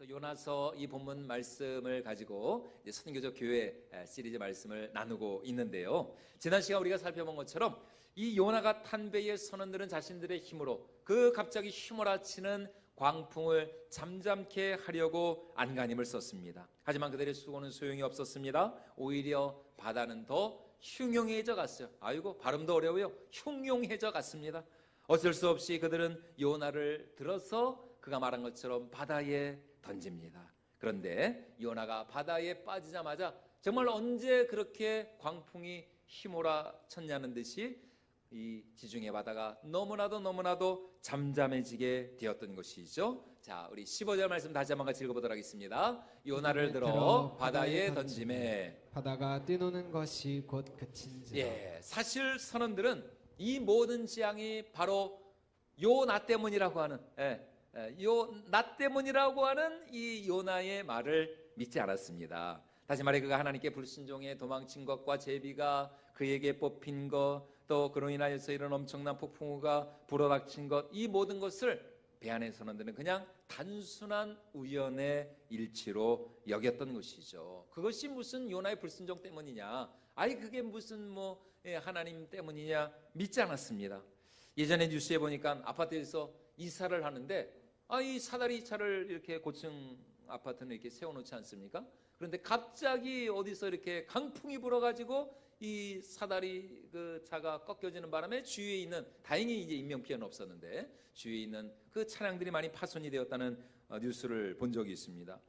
요나서 이 본문 말씀을 가지고 이제 선교적 교회 시리즈 말씀을 나누고 있는데요. 지난 시간 우리가 살펴본 것처럼 이 요나가 탄 배의 선원들은 자신들의 힘으로 그 갑자기 휘몰아치는 광풍을 잠잠케 하려고 안간힘을 썼습니다. 하지만 그들의 수고는 소용이 없었습니다. 오히려 바다는 더 흉흉해져 갔어요. 아이고, 발음도 어려워요. 흉흉해져 갔습니다. 어쩔 수 없이 그들은 요나를 들어서 그가 말한 것처럼 바다에 던집니다. 그런데 요나가 바다에 빠지자마자 정말 언제 그렇게 광풍이 휘몰아쳤냐는 듯이 이 지중해 바다가 너무나도 잠잠해지게 되었던 것이죠. 자, 우리 15절 말씀 다시 한번 같이 읽어보도록 하겠습니다. 요나를 들어 바다에 던짐에 바다가 뛰노는 것이 곧 그친지라. 사실 선원들은 이 모든 재앙이 바로 요나 때문이라고 하는 요나 때문이라고 하는 이 요나의 말을 믿지 않았습니다. 다시 말해 그가 하나님께 불순종해 도망친 것과 제비가 그에게 뽑힌 것, 또 그로 인하여서 이런 엄청난 폭풍우가 불어닥친 것, 이 모든 것을 배 안의 선원들은 그냥 단순한 우연의 일치로 여겼던 것이죠. 그것이 무슨 요나의 불순종 때문이냐, 그게 무슨 하나님 때문이냐 믿지 않았습니다. 예전에 뉴스에 보니까 아파트에서 이사를 하는데 이 사다리 차를 이렇게 고층 아파트는 이렇게 세워놓지 않습니까? 그런데 갑자기 어디서 이렇게 강풍이 불어가지고 이 사다리 그 차가 꺾여지는 바람에 주위에 있는, 다행히 이제 인명 피해는 없었는데 주위에 있는 그 차량들이 많이 파손이 되었다는 뉴스를 본 적이 있습니다.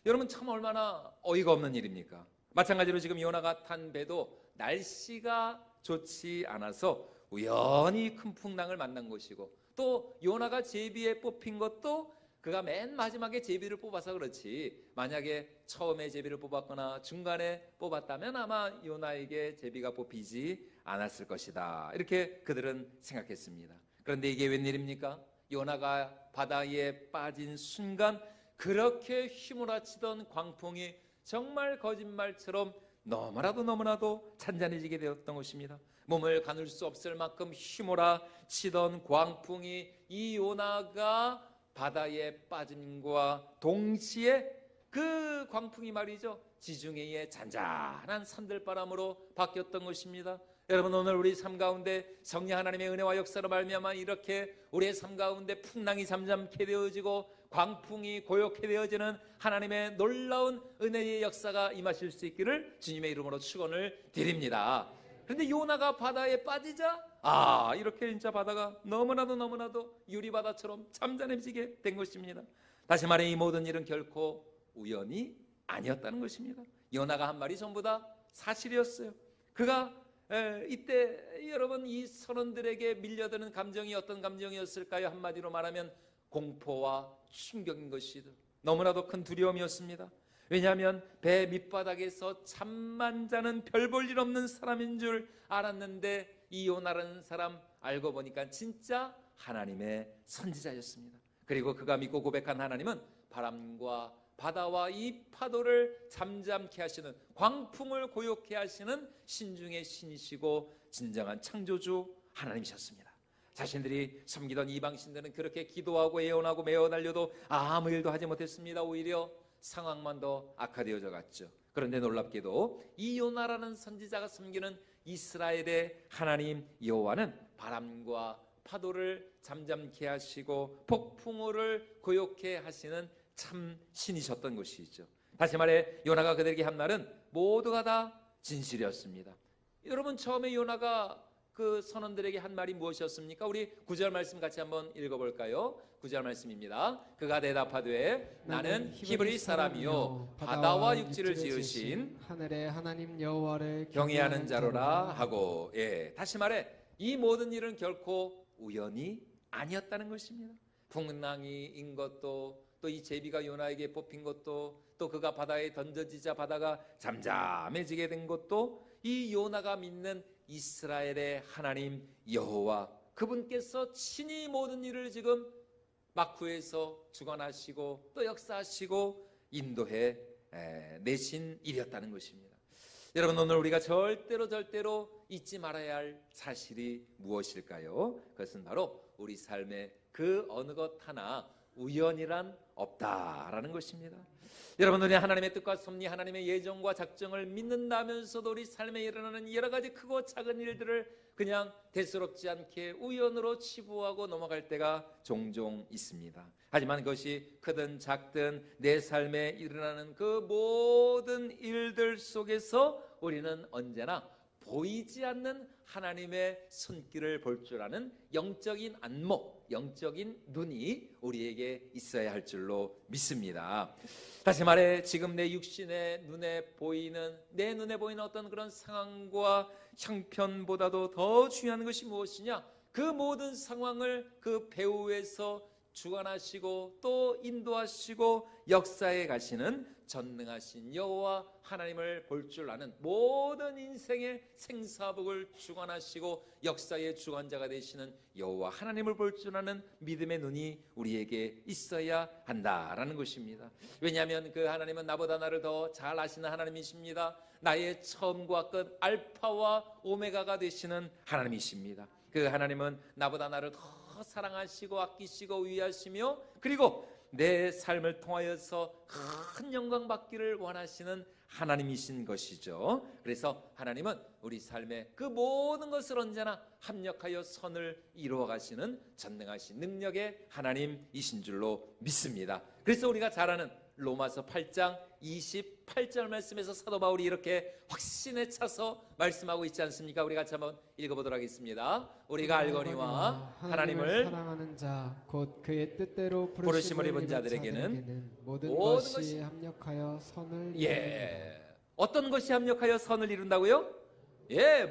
여러분, 참 얼마나 어이가 없는 일입니까? 마찬가지로 지금 요나가 탄 배도 날씨가 좋지 않아서 우연히 큰 풍랑을 만난 것이고, 또 요나가 제비에 뽑힌 것도 그가 맨 마지막에 제비를 뽑아서 그렇지, 만약에 처음에 제비를 뽑았거나 중간에 뽑았다면 아마 요나에게 제비가 뽑히지 않았을 것이다, 이렇게 그들은 생각했습니다. 그런데 이게 웬일입니까? 요나가 바다에 빠진 순간 그렇게 휘몰아치던 광풍이 정말 거짓말처럼 너무나도 잔잔해지게 되었던 것입니다. 몸을 가눌 수 없을 만큼 휘몰아치던 광풍이 이 요나가 바다에 빠짐과 동시에 그 광풍이 말이죠, 지중해의 잔잔한 산들바람으로 바뀌었던 것입니다. 여러분, 오늘 우리 삶 가운데 성령 하나님의 은혜와 역사로 말미암아 이렇게 우리의 삶 가운데 풍랑이 잠잠케 되어지고 광풍이 고요케 되어지는 하나님의 놀라운 은혜의 역사가 임하실 수 있기를 주님의 이름으로 축원을 드립니다. 그런데 요나가 바다에 빠지자 이렇게 진짜 바다가 너무나도 유리바다처럼 잠잠해지게 된 것입니다. 다시 말해 이 모든 일은 결코 우연이 아니었다는 것입니다. 요나가 한 말이 전부 다 사실이었어요. 그가 이때 여러분, 이 선원들에게 밀려드는 감정이 어떤 감정이었을까요? 한마디로 말하면 공포와 충격인 것이죠. 너무나도 큰 두려움이었습니다. 왜냐하면 배 밑바닥에서 잠만 자는 별 볼 일 없는 사람인 줄 알았는데 이 요나라는 사람 알고 보니까 진짜 하나님의 선지자였습니다. 그리고 그가 믿고 고백한 하나님은 바람과 바다와 이 파도를 잠잠케 하시는, 광풍을 고요케 하시는 신중의 신이시고 진정한 창조주 하나님이셨습니다. 자신들이 섬기던 이방신들은 그렇게 기도하고 예언하고 매어 달려도 아무 일도 하지 못했습니다. 오히려 상황만 더 악화되어져 갔죠. 그런데 놀랍게도 이 요나라는 선지자가 섬기는 이스라엘의 하나님 여호와는 바람과 파도를 잠잠케 하시고 폭풍우를 고요케 하시는 참 신이셨던 것이죠. 다시 말해 요나가 그들에게 한 말은 모두가 다 진실이었습니다. 여러분, 처음에 요나가 그 선원들에게 한 말이 무엇이었습니까? 우리 9절 말씀 같이 한번 읽어볼까요? 9절 말씀입니다. 그가 대답하되 나는 히브리 사람이요 바다와 육지를 지으신 하늘의 하나님 여호와를 경외하는 자로라 하고, 다시 말해 이 모든 일은 결코 우연이 아니었다는 것입니다. 풍랑이인 것도, 또 이 제비가 요나에게 뽑힌 것도, 또 그가 바다에 던져지자 바다가 잠잠해지게 된 것도 이 요나가 믿는 이스라엘의 하나님 여호와, 그분께서 친히 모든 일을 지금 막후에서 주관하시고 또 역사하시고 인도해 내신 일이었다는 것입니다. 여러분, 오늘 우리가 절대로 잊지 말아야 할 사실이 무엇일까요? 그것은 바로 우리 삶의 그 어느 것 하나 우연이란 없다라는 것입니다. 여러분, 우리 하나님의 뜻과 섭리, 하나님의 예정과 작정을 믿는다면서도 우리 삶에 일어나는 여러 가지 크고 작은 일들을 그냥 대수롭지 않게 우연으로 치부하고 넘어갈 때가 종종 있습니다. 하지만 그것이 크든 작든 내 삶에 일어나는 그 모든 일들 속에서 우리는 언제나 보이지 않는 하나님의 손길을 볼 줄 아는 영적인 안목, 영적인 눈이 우리에게 있어야 할 줄로 믿습니다. 다시 말해, 지금 내 육신의 눈에 보이는, 내 눈에 보이는 어떤 그런 상황과 형편보다도 더 중요한 것이 무엇이냐? 그 모든 상황을 그 배후에서 주관하시고 또 인도하시고 역사에 가시는 전능하신 여호와 하나님을 볼 줄 아는, 모든 인생의 생사복을 주관하시고 역사의 주관자가 되시는 여호와 하나님을 볼 줄 아는 믿음의 눈이 우리에게 있어야 한다라는 것입니다. 왜냐하면 그 하나님은 나보다 나를 더 잘 아시는 하나님이십니다. 나의 처음과 끝, 알파와 오메가가 되시는 하나님이십니다. 그 하나님은 나보다 나를 더 사랑하시고 아끼시고 위하시며, 그리고 내 삶을 통하여서 큰 영광 받기를 원하시는 하나님이신 것이죠. 그래서 하나님은 우리 삶의 그 모든 것을 언제나 합력하여 선을 이루어 가시는 전능하신 능력의 하나님이신 줄로 믿습니다. 그래서 우리가 잘 아는 로마서 8장 28절 말씀에서 사도 바울이 이렇게 확신에 차서 말씀하고 있지 않습니까? 우리 같이 한번 읽어보도록 하겠습니다. 우리가 알거니와 하나님을 사랑하는 자 곧 그의 뜻대로 부르심을 입은 자들에게는 모든 것이 합력하여 선을 이루느니라. 어떤 것이 합력하여 선을 이룬다고요?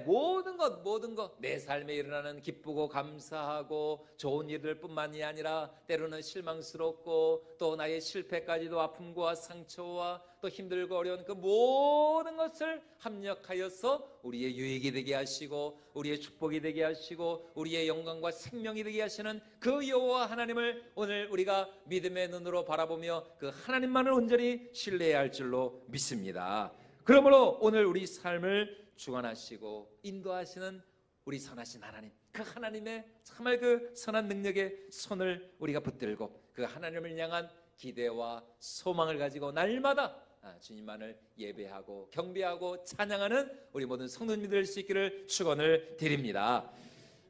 모든 것, 내 삶에 일어나는 기쁘고 감사하고 좋은 일들 뿐만이 아니라 때로는 실망스럽고 또 나의 실패까지도 아픔과 상처와 또 힘들고 어려운 그 모든 것을 합력하여서 우리의 유익이 되게 하시고 우리의 축복이 되게 하시고 우리의 영광과 생명이 되게 하시는 그 여호와 하나님을 오늘 우리가 믿음의 눈으로 바라보며 그 하나님만을 온전히 신뢰해야 할 줄로 믿습니다. 그러므로 오늘 우리 삶을 주관하시고 인도하시는 우리 선하신 하나님, 그 하나님의 정말 그 선한 능력의 손을 우리가 붙들고 그 하나님을 향한 기대와 소망을 가지고 날마다 주님만을 예배하고 경배하고 찬양하는 우리 모든 성도님들 될 수 있기를 축원을 드립니다.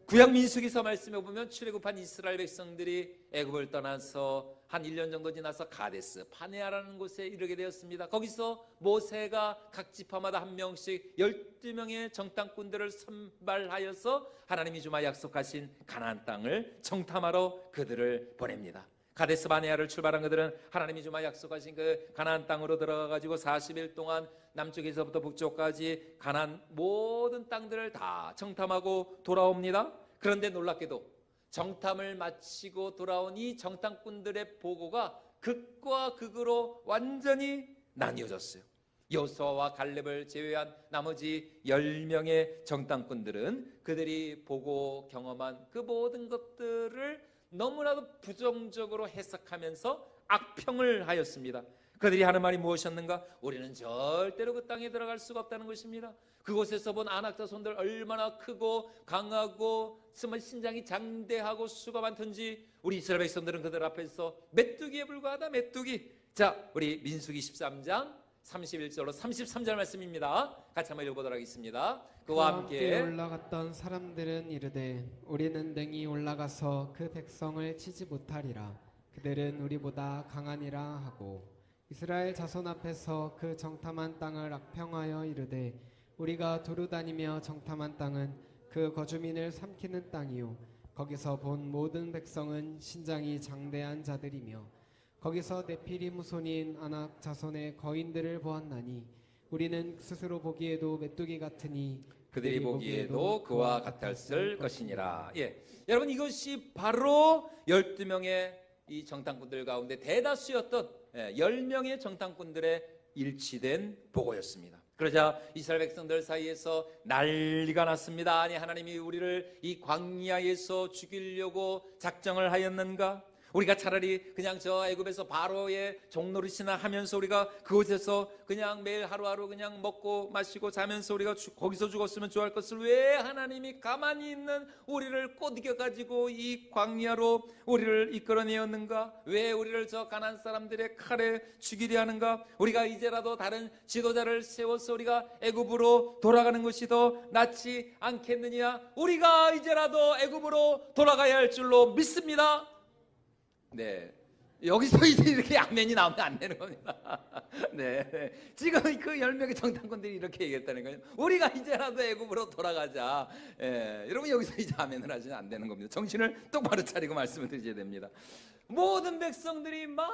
구약 민수기서 말씀해 보면 출애굽한 이스라엘 백성들이 애굽을 떠나서 한 1년 정도 지나서 가데스 파네아라는 곳에 이르게 되었습니다. 거기서 모세가 각 지파마다 한 명씩 12명의 정탐꾼들을 선발하여서 하나님이 주마 약속하신 가나안 땅을 정탐하러 그들을 보냅니다. 가데스 바네아를 출발한 그들은 하나님이 주마 약속하신 그 가나안 땅으로 들어가 가지고 40일 동안 남쪽에서부터 북쪽까지 가나안 모든 땅들을 다 정탐하고 돌아옵니다. 그런데 놀랍게도 정탐을 마치고 돌아온 이 정탐꾼들의 보고가 극과 극으로 완전히 나뉘어졌어요. 여호수아와 갈렙을 제외한 나머지 10명의 정탐꾼들은 그들이 보고 경험한 그 모든 것들을 너무나도 부정적으로 해석하면서 악평을 하였습니다. 그들이 하는 말이 무엇이었는가? 우리는 절대로 그 땅에 들어갈 수가 없다는 것입니다. 그곳에서 본 아낙 자손들 얼마나 크고 강하고 정말 신장이 장대하고 수가 많던지 우리 이스라엘 백성들은 그들 앞에서 메뚜기에 불과하다. 메뚜기. 자, 우리 민수기 13장 31절로 33절 말씀입니다. 같이 한번 읽어보도록 하겠습니다. 그와 함께 올라갔던 사람들은 이르되 우리는 능히 올라가서 그 백성을 치지 못하리라. 그들은 우리보다 강하니라 하고 이스라엘 자손 앞에서 그 정탐한 땅을 악평하여 이르되 우리가 두루 다니며 정탐한 땅은 그 거주민을 삼키는 땅이요 거기서 본 모든 백성은 신장이 장대한 자들이며 거기서 네피림 후손인 아낙 자손의 거인들을 보았나니 우리는 스스로 보기에도 메뚜기 같으니 그들이 보기에도 그와 같았을 것이니라. 여러분, 이것이 바로 12명의 이 정탐꾼들 가운데 대다수였던 10명의 정탐꾼들의 일치된 보고였습니다. 그러자 이스라엘 백성들 사이에서 난리가 났습니다. 아니, 하나님이 우리를 이 광야에서 죽이려고 작정을 하였는가? 우리가 차라리 그냥 저 애굽에서 바로의 종노릇이나 하면서 우리가 그곳에서 그냥 매일 하루하루 그냥 먹고 마시고 자면서 우리가 거기서 죽었으면 좋아할 것을 왜 하나님이 가만히 있는 우리를 꼬드겨 가지고 이 광야로 우리를 이끌어내었는가? 왜 우리를 저 가나안 사람들의 칼에 죽이려 하는가? 우리가 이제라도 다른 지도자를 세워서 우리가 애굽으로 돌아가는 것이 더 낫지 않겠느냐? 우리가 이제라도 애굽으로 돌아가야 할 줄로 믿습니다. 네, 여기서 이제 이렇게 아멘이 나오면 안 되는 겁니다. 네, 지금 그 10명의 정탐꾼들이 이렇게 얘기했다는 거예요. 우리가 이제라도 애굽으로 돌아가자. 여러분 여기서 이제 아멘을 하시면 안 되는 겁니다. 정신을 똑바로 차리고 말씀을 드려야 됩니다. 모든 백성들이 막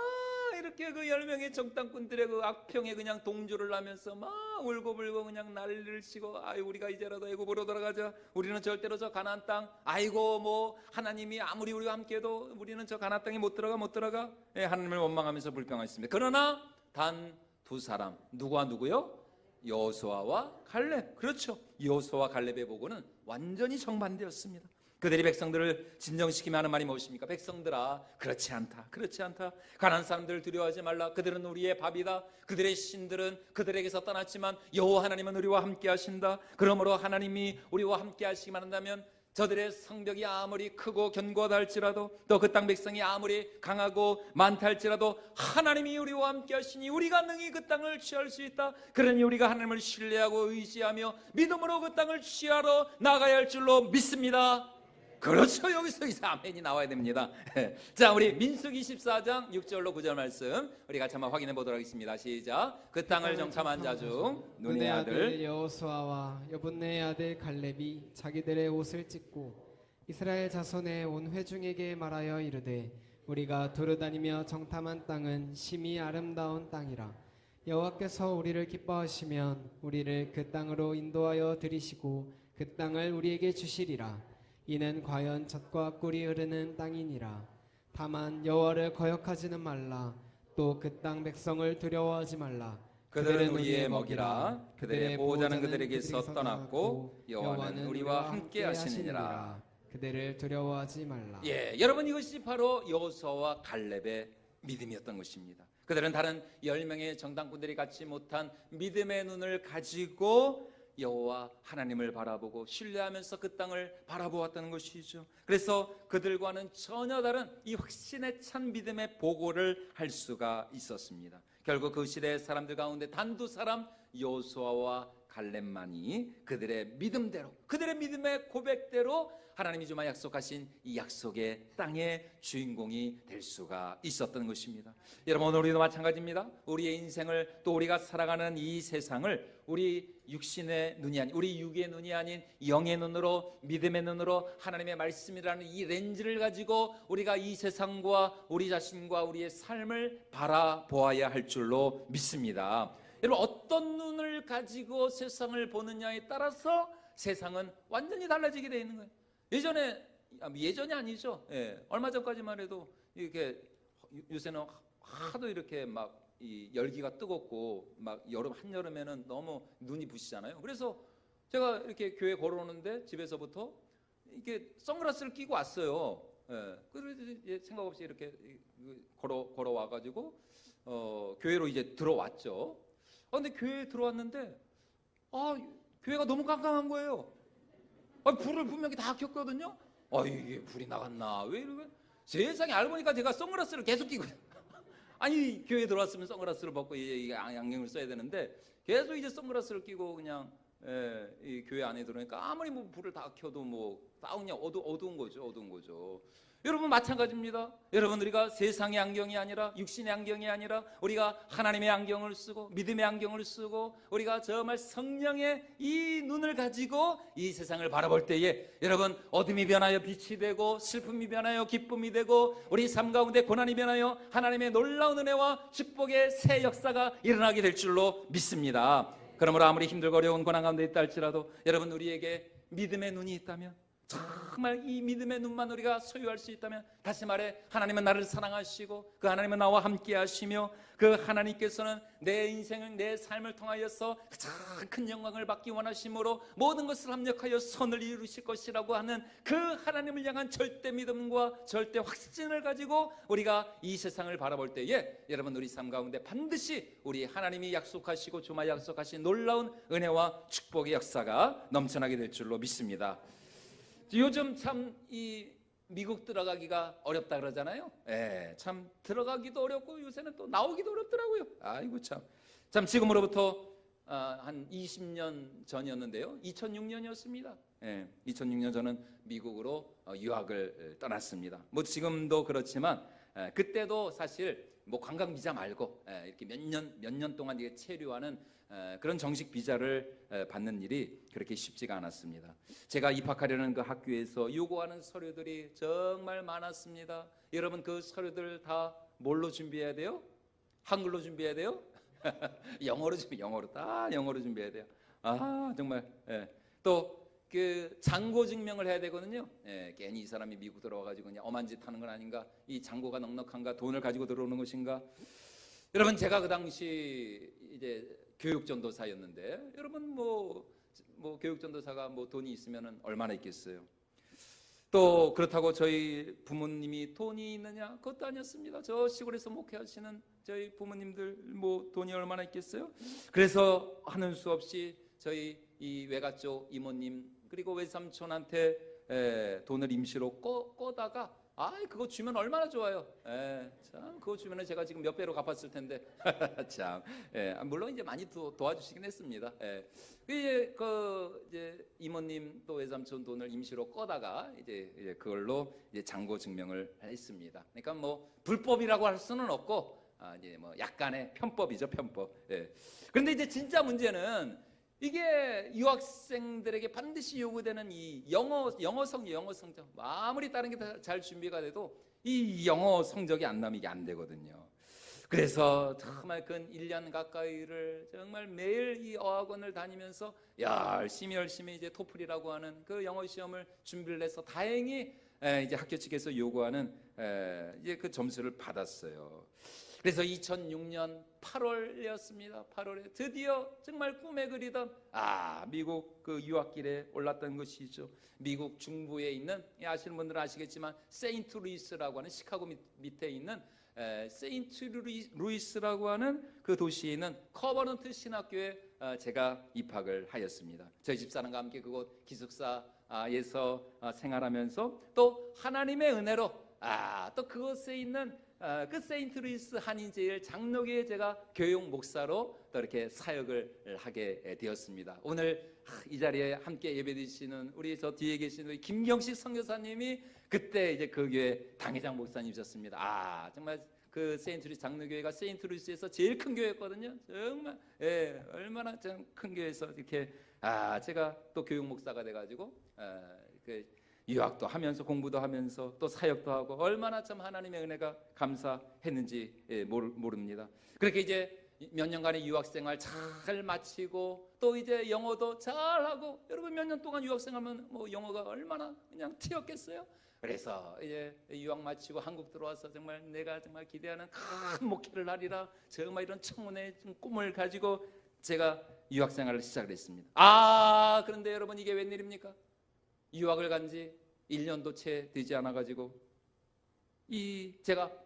이렇게 그 10명의 정탐꾼들의 그 악평에 그냥 동조를 하면서 막 울고불고 그냥 난리를 치고, 아유 우리가 이제라도 애굽으로 돌아가자. 우리는 절대로 저 가나안 땅, 아이고 뭐 하나님이 아무리 우리와 함께해도 우리는 저 가나안 땅에 못 들어가. 하나님을 원망하면서 불평하였습니다. 그러나 단 두 사람, 누구와 누구요? 여호수아와 칼렙. 그렇죠. 여호수아와 칼렙의 보고는 완전히 정반대였습니다. 그들이 백성들을 진정시키며 하는 말이 무엇입니까? 백성들아, 그렇지 않다. 가나안 사람들을 두려워하지 말라. 그들은 우리의 밥이다. 그들의 신들은 그들에게서 떠났지만 여호와 하나님은 우리와 함께 하신다. 그러므로 하나님이 우리와 함께 하시기만 한다면 저들의 성벽이 아무리 크고 견고하다 할지라도, 또 그 땅 백성이 아무리 강하고 많다 할지라도 하나님이 우리와 함께 하시니 우리가 능히 그 땅을 취할 수 있다. 그러니 우리가 하나님을 신뢰하고 의지하며 믿음으로 그 땅을 취하러 나가야 할 줄로 믿습니다. 그렇죠. 여기서 이제 아멘이 나와야 됩니다. 자, 우리 민수기 14장 6절로 9절 말씀 우리 같이 한번 확인해 보도록 하겠습니다. 시작. 그 땅을 정탐한 자 중 눈의 아들 여호수아와 여분네의 아들 갈렙이 자기들의 옷을 찢고 이스라엘 자손의 온 회중에게 말하여 이르되, 우리가 두루다니며 정탐한 땅은 심히 아름다운 땅이라. 여호와께서 우리를 기뻐하시면 우리를 그 땅으로 인도하여 들이시고 그 땅을 우리에게 주시리라. 이는 과연 젖과 꿀이 흐르는 땅이니라. 다만 여호와를 거역하지는 말라. 또 그 땅 백성을 두려워하지 말라. 그들은 우리의 먹이라. 그들의 보호자는 그들에게서 떠났고 여호와는 우리와 함께 하시느니라. 그들을 두려워하지 말라. 여러분 이것이 바로 여호수아와 갈렙의 믿음이었던 것입니다. 그들은 다른 10명의 정탐꾼들이 갖지 못한 믿음의 눈을 가지고 여호와 하나님을 바라보고 신뢰하면서 그 땅을 바라보았다는 것이죠. 그래서 그들과는 전혀 다른 이 확신에 찬 믿음의 보고를 할 수가 있었습니다. 결국 그 시대의 사람들 가운데 단 두 사람, 여호수아와 갈렙만이 그들의 믿음대로, 그들의 믿음의 고백대로 하나님이 주마 약속하신 이 약속의 땅의 주인공이 될 수가 있었던 것입니다. 여러분, 오늘 우리도 마찬가지입니다. 우리의 인생을, 또 우리가 살아가는 이 세상을 우리 육신의 눈이 아닌, 우리 육의 눈이 아닌 영의 눈으로, 믿음의 눈으로 하나님의 말씀이라는 이 렌즈를 가지고 우리가 이 세상과 우리 자신과 우리의 삶을 바라보아야 할 줄로 믿습니다. 여러분, 어떤 눈을 가지고 세상을 보느냐에 따라서 세상은 완전히 달라지게 되어 있는 거예요. 예전이 아니죠. 얼마 전까지만 해도 이렇게 요새는 하도 이렇게 막 이 열기가 뜨겁고 막 한여름에는 너무 눈이 부시잖아요. 그래서 제가 이렇게 교회 걸어오는데 집에서부터 이렇게 선글라스를 끼고 왔어요. 그래서 생각 없이 이렇게 걸어와가지고 교회로 이제 들어왔죠. 근데 교회에 들어왔는데 교회가 너무 깜깜한 거예요. 불을 분명히 다 켰거든요. 이게 불이 나갔나? 왜 이러면 세상에, 알고 보니까 제가 선글라스를 계속 끼고 아니 교회에 들어왔으면 선글라스를 벗고 이게 안경을 써야 되는데 계속 이제 선글라스를 끼고 그냥 이 교회 안에 들어오니까 아무리 뭐 불을 다 켜도 뭐 그냥 어두운 거죠. 여러분 마찬가지입니다. 여러분, 우리가 세상의 안경이 아니라, 육신의 안경이 아니라 우리가 하나님의 안경을 쓰고 믿음의 안경을 쓰고 우리가 정말 성령의 이 눈을 가지고 이 세상을 바라볼 때에 여러분, 어둠이 변하여 빛이 되고 슬픔이 변하여 기쁨이 되고 우리 삶 가운데 고난이 변하여 하나님의 놀라운 은혜와 축복의 새 역사가 일어나게 될 줄로 믿습니다. 그러므로 아무리 힘들고 어려운 고난 가운데 있다 할지라도 여러분, 우리에게 믿음의 눈이 있다면, 정말 이 믿음의 눈만 우리가 소유할 수 있다면, 다시 말해 하나님은 나를 사랑하시고 그 하나님은 나와 함께 하시며 그 하나님께서는 내 인생을, 내 삶을 통하여서 가장 큰 영광을 받기 원하심으로 모든 것을 합력하여 선을 이루실 것이라고 하는 그 하나님을 향한 절대 믿음과 절대 확신을 가지고 우리가 이 세상을 바라볼 때에 여러분, 우리 삶 가운데 반드시 우리 하나님이 약속하시고 주마 약속하신 놀라운 은혜와 축복의 역사가 넘쳐나게 될 줄로 믿습니다. 요즘 참 이 미국 들어가기가 어렵다 그러잖아요. 참 들어가기도 어렵고 요새는 또 나오기도 어렵더라고요. 아이고 참 지금으로부터 한 20년 전이었는데요. 2006년이었습니다. 2006년 저는 미국으로 유학을 떠났습니다. 뭐 지금도 그렇지만 그때도 사실 뭐 관광 비자 말고 이렇게 몇 년 동안 이게 체류하는 그런 정식 비자를 받는 일이 그렇게 쉽지가 않았습니다. 제가 입학하려는 그 학교에서 요구하는 서류들이 정말 많았습니다. 여러분, 그 서류들 다 뭘로 준비해야 돼요? 한글로 준비해야 돼요? 영어로 다 영어로 준비해야 돼요. 아 정말. 또 그 잔고 증명을 해야 되거든요. 괜히 이 사람이 미국 들어와가지고 그냥 엄한 짓 하는 건 아닌가? 이 잔고가 넉넉한가? 돈을 가지고 들어오는 것인가? 여러분, 제가 그 당시 이제 교육전도사였는데, 여러분 뭐 교육전도사가 뭐 돈이 있으면 얼마나 있겠어요? 또 그렇다고 저희 부모님이 돈이 있느냐? 그것도 아니었습니다. 저 시골에서 목회하시는 저희 부모님들 뭐 돈이 얼마나 있겠어요? 그래서 하는 수 없이 저희 이 외가 쪽 이모님 그리고 외삼촌한테 돈을 임시로 꺼다가 그거 주면 얼마나 좋아요. 참 그거 주면은 제가 지금 몇 배로 갚았을 텐데. 참. 물론 이제 많이 도와주시긴 했습니다. 이제 이모님 또 외삼촌 돈을 임시로 꺼다가 이제 그걸로 이제 잔고 증명을 했습니다. 그러니까 뭐 불법이라고 할 수는 없고 이제 뭐 약간의 편법이죠, 편법. 그런데 이제 진짜 문제는 이게 유학생들에게 반드시 요구되는 이 영어 성적. 아무리 다른 게 다 잘 준비가 돼도 이 영어 성적이 안 나면 이게 안 되거든요. 그래서 정말 근 1년 가까이를 정말 매일 이 어학원을 다니면서 열심히 이제 토플이라고 하는 그 영어 시험을 준비를 해서 다행히 이제 학교 측에서 요구하는 이제 그 점수를 받았어요. 그래서 2006년 8월이었습니다. 8월에 드디어 정말 꿈에 그리던 미국 그 유학길에 올랐던 것이죠. 미국 중부에 있는, 아시는 분들은 아시겠지만 세인트루이스라고 하는 시카고 밑에 있는 세인트루이스라고 하는 그 도시에 있는 커버넌트 신학교에 제가 입학을 하였습니다. 저희 집사람과 함께 그곳 기숙사에서 생활하면서 또 하나님의 은혜로 또 그곳에 있는 그 세인트루이스 한인제일 장로교에 제가 교육 목사로 또 이렇게 사역을 하게 되었습니다. 오늘 이 자리에 함께 예배드리시는 우리 저 뒤에 계신 우리 김경식 선교사님이 그때 이제 그 교회 당회장 목사님이셨습니다. 정말 그 세인트루이스 장로교회가 세인트루이스에서 제일 큰 교회였거든요. 정말 얼마나 좀 큰 교회에서 이렇게 제가 또 교육 목사가 돼가지고 그 유학도 하면서 공부도 하면서 또 사역도 하고 얼마나 참 하나님의 은혜가 감사했는지 모릅니다. 그렇게 이제 몇 년간의 유학생활 잘 마치고 또 이제 영어도 잘하고, 여러분 몇 년 동안 유학생활하면 뭐 영어가 얼마나 그냥 튀었겠어요. 그래서 이제 유학 마치고 한국 들어와서 정말 내가 정말 기대하는 큰 목회를 하리라, 정말 이런 청혼의 꿈을 가지고 제가 유학생활을 시작을 했습니다. 그런데 여러분 이게 웬일입니까? 유학을 간 지 1년도 채 되지 않아가지고 제가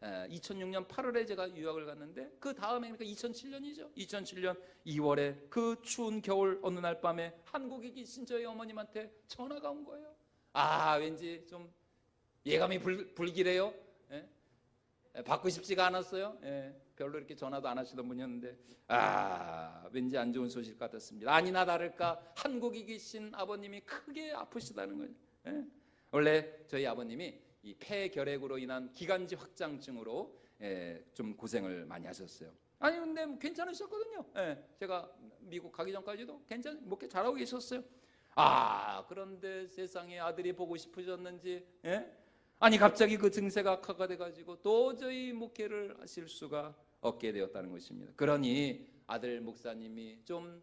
2006년 8월에 제가 유학을 갔는데 그 다음에 그러니까 2007년이죠. 2007년 2월에 그 추운 겨울 어느 날 밤에 한국에 계신 저희 어머님한테 전화가 온 거예요. 왠지 좀 예감이 불길해요. 받고 싶지가 않았어요. 별로 이렇게 전화도 안 하시던 분이었는데 왠지 안 좋은 소식 같았습니다. 아니나 다를까 한국에 계신 아버님이 크게 아프시다는 거예요. 원래 저희 아버님이 이 폐결핵으로 인한 기관지 확장증으로 좀 고생을 많이 하셨어요. 근데 괜찮으셨거든요. 제가 미국 가기 전까지도 목회 잘하고 계셨어요. 그런데 세상에 아들이 보고 싶으셨는지 갑자기 그 증세가 악화가 돼가지고 도저히 목회를 하실 수가 없게 되었다는 것입니다. 그러니 아들 목사님이 좀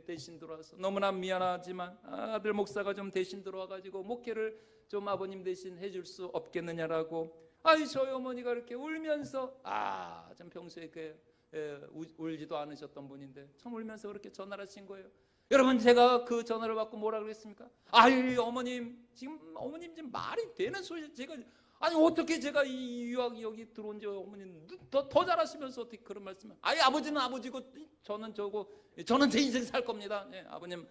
대신 들어와서 너무나 미안하지만 아들 목사가 좀 대신 들어와가지고 목회를 좀 아버님 대신 해줄 수 없겠느냐라고. 아이 저희 어머니가 이렇게 울면서 참 평소에 울지도 않으셨던 분인데 참 울면서 그렇게 전화를 하신 거예요. 여러분 제가 그 전화를 받고 뭐라 그랬습니까? 아이 어머님 지금 말이 되는 소리 제가 아니 어떻게 제가 이 유학 여기 들어온 지 어머니는 더 잘하시면서 어떻게 그런 말씀을? 아이 아버지는 아버지고 저는 제 인생 살 겁니다. 네, 아버님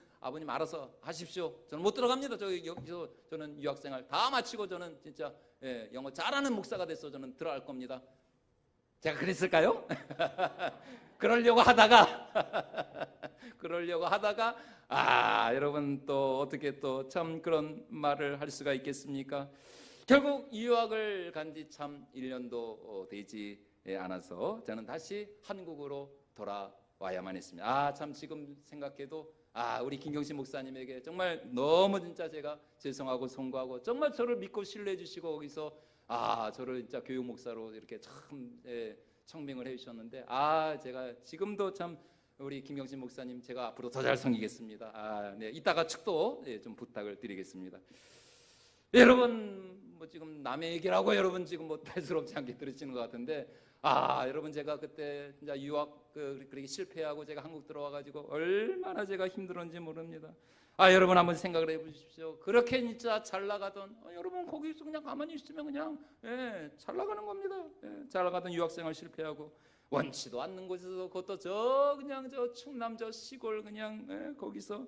알아서 하십시오. 저는 못 들어갑니다. 여기서 저는 유학생활 다 마치고 저는 진짜 영어 잘하는 목사가 돼서 저는 들어갈 겁니다. 제가 그랬을까요? 그러려고 하다가 여러분 또 어떻게 또 참 그런 말을 할 수가 있겠습니까? 결국 유학을 간 지 참 1년도 되지 않아서 저는 다시 한국으로 돌아와야만 했습니다. 참 지금 생각해도 우리 김경신 목사님에게 정말 너무 진짜 제가 죄송하고 송구하고 정말 저를 믿고 신뢰해 주시고 거기서 저를 진짜 교육 목사로 이렇게 참 청명을 해 주셨는데 제가 지금도 참 우리 김경신 목사님 제가 앞으로 더 잘 섬기겠습니다. 네, 이따가 축도 좀 부탁을 드리겠습니다. 여러분 지금 남의 얘기라고 여러분 지금 대수롭지 않게 들으시는 것 같은데 여러분 제가 그때 진짜 유학 그렇게 실패하고 제가 한국 들어와가지고 얼마나 제가 힘들었는지 모릅니다. 여러분 한번 생각을 해보십시오. 그렇게 진짜 잘 나가던 여러분 거기서 그냥 가만히 있으면 그냥 잘 나가는 겁니다. 잘 나가던 유학생활 실패하고 원치도 않는 곳에서 그것도 저 충남 저 시골 그냥 거기서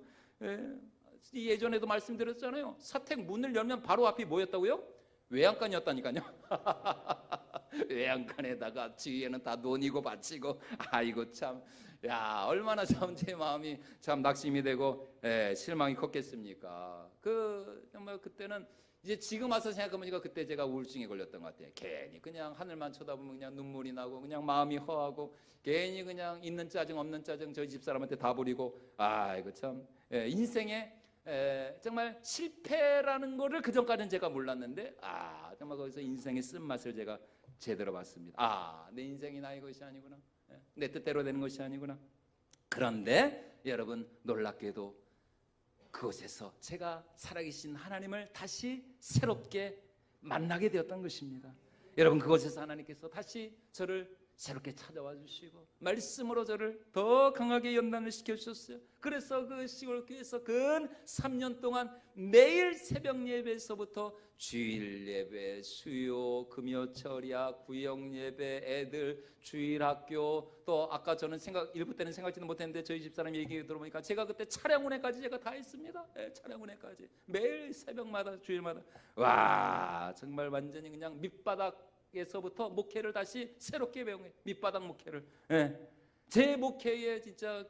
예전에도 말씀드렸잖아요. 사택 문을 열면 바로 앞이 뭐였다고요? 외양간이었다니까요. 외양간에다가 뒤에는 다 논이고 밭이고 이거 참 얼마나 참 제 마음이 참 낙심이 되고 실망이 컸겠습니까? 정말 그때는 이제 지금 와서 생각해보니까 그때 제가 우울증에 걸렸던 것 같아요. 괜히 그냥 하늘만 쳐다보면 그냥 눈물이 나고 그냥 마음이 허하고 괜히 그냥 있는 짜증 없는 짜증 저희 집사람한테 다 부리고 이거 참 인생에 정말 실패라는 거를 그전까지는 제가 몰랐는데 정말 거기서 인생의 쓴맛을 제가 제대로 봤습니다. 내 인생이 나의 것이 아니구나. 내 뜻대로 되는 것이 아니구나. 그런데 여러분 놀랍게도 그곳에서 제가 살아계신 하나님을 다시 새롭게 만나게 되었던 것입니다. 여러분 그곳에서 하나님께서 다시 저를 새롭게 찾아와 주시고 말씀으로 저를 더 강하게 연단을 시켜주셨어요. 그래서 그 시골 교회에서 근 3년 동안 매일 새벽 예배에서부터 주일 예배, 수요, 금요 철야, 구역 예배, 애들 주일 학교, 또 아까 저는 일부 때는 생각지도 못했는데 저희 집사람 얘기 들어보니까 제가 그때 차량 운행까지 제가 다 했습니다. 차량 운행까지 매일 새벽마다 주일마다 정말 완전히 그냥 밑바닥에서부터 목회를 다시 새롭게 배운 거예요. 밑바닥 목회를. 제 목회에 진짜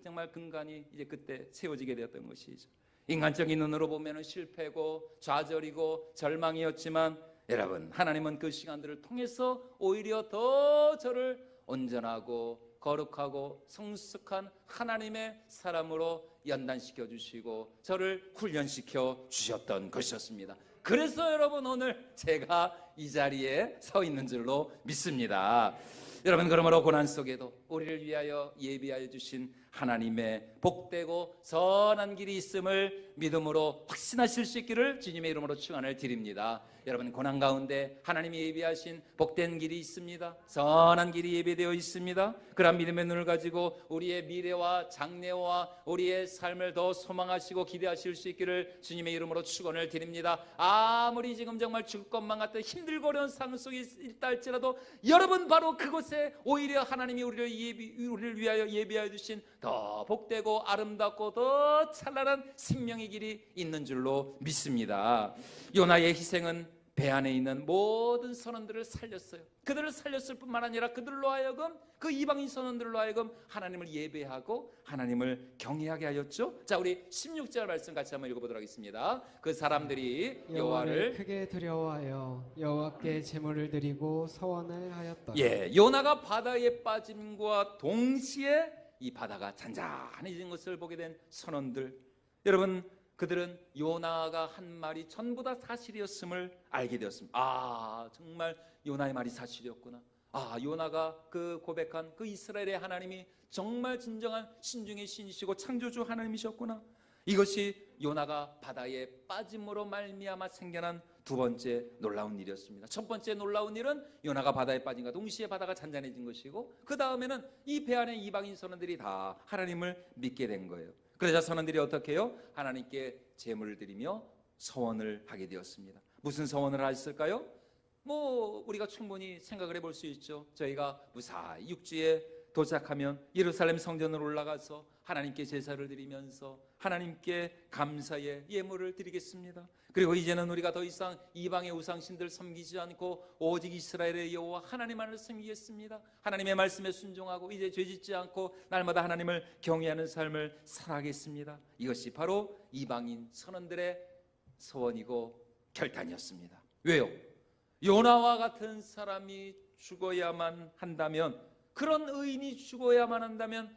정말 근간이 이제 그때 세워지게 되었던 것이죠. 인간적인 눈으로 보면은 실패고 좌절이고 절망이었지만 여러분 하나님은 그 시간들을 통해서 오히려 더 저를 온전하고 거룩하고 성숙한 하나님의 사람으로 연단시켜 주시고 저를 훈련시켜 주셨던 것이었습니다. 그래서 여러분 오늘 제가 이 자리에 서 있는 줄로 믿습니다. 여러분 그러므로 고난 속에도 우리를 위하여 예비하여 주신 하나님의 복되고 선한 길이 있음을 믿음으로 확신하실 수 있기를 주님의 이름으로 축원을 드립니다. 여러분 고난 가운데 하나님이 예비하신 복된 길이 있습니다. 선한 길이 예비되어 있습니다. 그런 믿음의 눈을 가지고 우리의 미래와 장래와 우리의 삶을 더 소망하시고 기대하실 수 있기를 주님의 이름으로 축원을 드립니다. 아무리 지금 정말 죽을 것만 같은 힘들고 어려운 상황 속에 있다 할지라도 여러분 바로 그곳에 오히려 하나님이 우리를 위하여 예비하여 주신 더 복되고 아름답고 더 찬란한 생명의 길이 있는 줄로 믿습니다. 요나의 희생은 배 안에 있는 모든 선원들을 살렸어요. 그들을 살렸을 뿐만 아니라 그들로 하여금 그 이방인 선원들로 하여금 하나님을 예배하고 하나님을 경외하게 하였죠. 자, 우리 16절 말씀 같이 한번 읽어보도록 하겠습니다. 그 사람들이 여호와를 크게 두려워하여 여호와께 제물을 드리고 서원을 하였더라. 요나가 바다에 빠짐과 동시에 이 바다가 잔잔해진 것을 보게 된 선원들, 여러분 그들은 요나가 한 말이 전부 다 사실이었음을 알게 되었습니다. 정말 요나의 말이 사실이었구나. 요나가 그 고백한 그 이스라엘의 하나님이 정말 진정한 신중의 신이시고 창조주 하나님이셨구나. 이것이 요나가 바다에 빠짐으로 말미암아 생겨난 두 번째 놀라운 일이었습니다. 첫 번째 놀라운 일은 요나가 바다에 빠진과 동시에 바다가 잔잔해진 것이고, 그 다음에는 이 배 안에 이방인 선원들이 다 하나님을 믿게 된 거예요. 그러자 선원들이 어떻게 해요? 하나님께 제물을 드리며 서원을 하게 되었습니다. 무슨 서원을 하셨을까요? 우리가 충분히 생각을 해볼 수 있죠. 저희가 무사히 육지에 도착하면 예루살렘 성전으로 올라가서 하나님께 제사를 드리면서 하나님께 감사의 예물을 드리겠습니다. 그리고 이제는 우리가 더 이상 이방의 우상신들 섬기지 않고 오직 이스라엘의 여호와 하나님만을 섬기겠습니다. 하나님의 말씀에 순종하고 이제 죄짓지 않고 날마다 하나님을 경외하는 삶을 살아가겠습니다. 이것이 바로 이방인 선원들의 소원이고 결단이었습니다. 왜요? 요나와 같은 사람이 죽어야만 한다면, 그런 의인이 죽어야만 한다면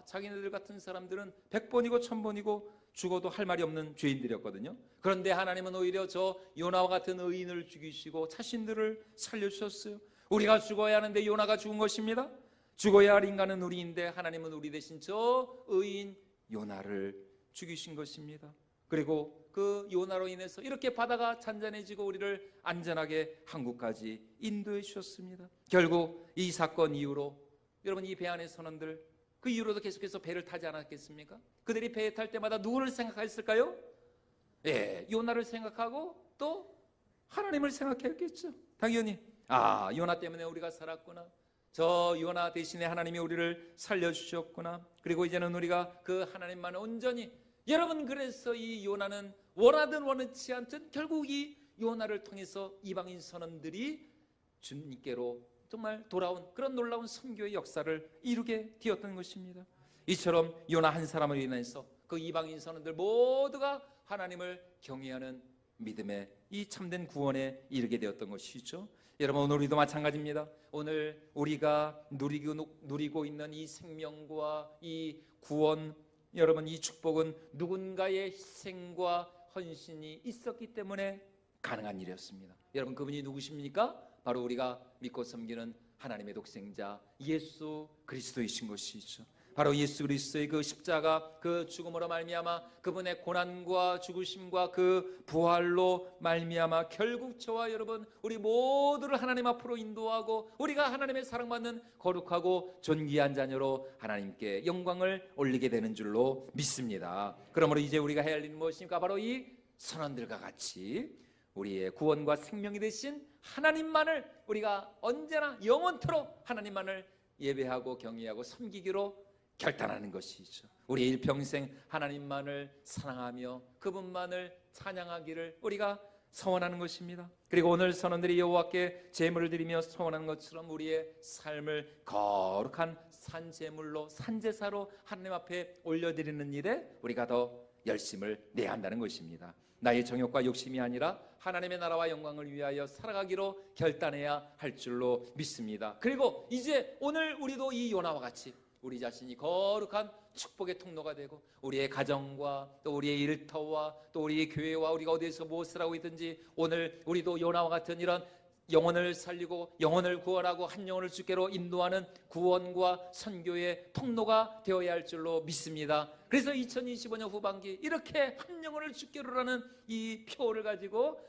자기네들 같은 사람들은 100번이고 1000번이고 죽어도 할 말이 없는 죄인들이었거든요. 그런데 하나님은 오히려 저 요나와 같은 의인을 죽이시고 자신들을 살려주셨어요. 우리가 죽어야 하는데 요나가 죽은 것입니다. 죽어야 할 인간은 우리인데 하나님은 우리 대신 저 의인 요나를 죽이신 것입니다. 그리고 그 요나로 인해서 이렇게 바다가 잔잔해지고 우리를 안전하게 한국까지 인도해 주셨습니다. 결국 이 사건 이후로 여러분, 이 배 안의 선원들 그 이후로도 계속해서 배를 타지 않았겠습니까? 그들이 배에 탈 때마다 누구를 생각했을까요? 요나를 생각하고 또 하나님을 생각했겠죠. 당연히 요나 때문에 우리가 살았구나, 저 요나 대신에 하나님이 우리를 살려주셨구나, 그리고 이제는 우리가 그 하나님만 온전히, 여러분, 그래서 이 요나는 원하든 원하지 않든 결국 이 요나를 통해서 이방인 선원들이 주님께로 정말 돌아온 그런 놀라운 선교의 역사를 이루게 되었던 것입니다. 이처럼 요나 한 사람을 인해서 그 이방인 선원들 모두가 하나님을 경외하는 믿음의 이 참된 구원에 이르게 되었던 것이죠. 여러분, 오늘 우리도 마찬가지입니다. 오늘 우리가 누리고 있는 이 생명과 이 구원, 여러분, 이 축복은 누군가의 희생과 헌신이 있었기 때문에 가능한 일이었습니다. 여러분, 그분이 누구십니까? 바로 우리가 믿고 섬기는 하나님의 독생자 예수 그리스도이신 것이죠. 바로 예수 그리스도의 그 십자가, 그 죽음으로 말미암아 그분의 고난과 죽으심과 그 부활로 말미암아 결국 저와 여러분, 우리 모두를 하나님 앞으로 인도하고 우리가 하나님의 사랑받는 거룩하고 존귀한 자녀로 하나님께 영광을 올리게 되는 줄로 믿습니다. 그러므로 이제 우리가 해야 할 일은 무엇입니까? 바로 이 선원들과 같이 우리의 구원과 생명이 되신 하나님만을 우리가 언제나 영원토록 하나님만을 예배하고 경외하고 섬기기로 결단하는 것이죠. 우리 일평생 하나님만을 사랑하며 그분만을 찬양하기를 우리가 서원하는 것입니다. 그리고 오늘 선원들이 여호와께 제물을 드리며 서원하는 것처럼 우리의 삶을 거룩한 산제물로, 산제사로 하나님 앞에 올려드리는 일에 우리가 더 열심을 내야 한다는 것입니다. 나의 정욕과 욕심이 아니라 하나님의 나라와 영광을 위하여 살아가기로 결단해야 할 줄로 믿습니다. 그리고 이제 오늘 우리도 이 요나와 같이 우리 자신이 거룩한 축복의 통로가 되고 우리의 가정과 또 우리의 일터와 또 우리의 교회와 우리가 어디에서 무엇을 하고 있든지 오늘 우리도 요나와 같은 이런 영혼을 살리고 영혼을 구원하고 한 영혼을 주께로 인도하는 구원과 선교의 통로가 되어야 할 줄로 믿습니다. 그래서 2025년 후반기 이렇게 한 영혼을 주께로라는 이 표를 가지고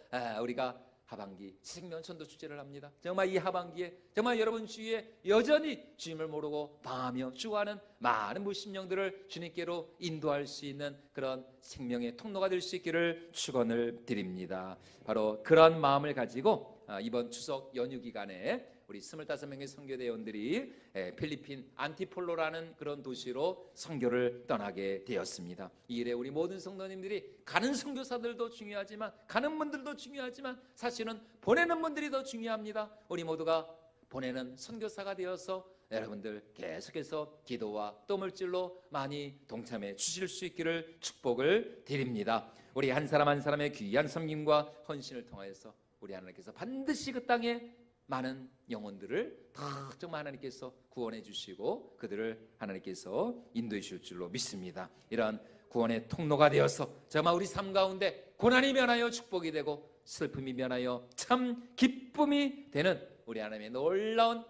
우리가 하반기 생명 전도 축제를 합니다. 정말 이 하반기에 정말 여러분 주위에 여전히 주님을 모르고 방황하며 죽어가는 많은 무신령들을 주님께로 인도할 수 있는 그런 생명의 통로가 될 수 있기를 축원을 드립니다. 바로 그런 마음을 가지고 이번 추석 연휴 기간에 우리 25명의 선교대원들이 필리핀 안티폴로라는 그런 도시로 선교를 떠나게 되었습니다. 이 일에 우리 모든 성도님들이 가는 선교사들도 중요하지만 가는 분들도 중요하지만 사실은 보내는 분들이 더 중요합니다. 우리 모두가 보내는 선교사가 되어서 여러분들 계속해서 기도와 또 물질로 많이 동참해 주실 수 있기를 축복을 드립니다. 우리 한 사람 한 사람의 귀한 섬김과 헌신을 통하여서 우리 하나님께서 반드시 그 땅에 많은 영혼들을 다 정말 하나님께서 구원해 주시고 그들을 하나님께서 인도해 주실 줄로 믿습니다. 이러한 구원의 통로가 되어서 정말 우리 삶 가운데 고난이 면하여 축복이 되고 슬픔이 면하여 참 기쁨이 되는 우리 하나님의 놀라운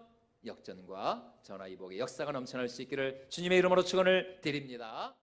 역전과 전화위복의 역사가 넘쳐날 수 있기를 주님의 이름으로 축원을 드립니다.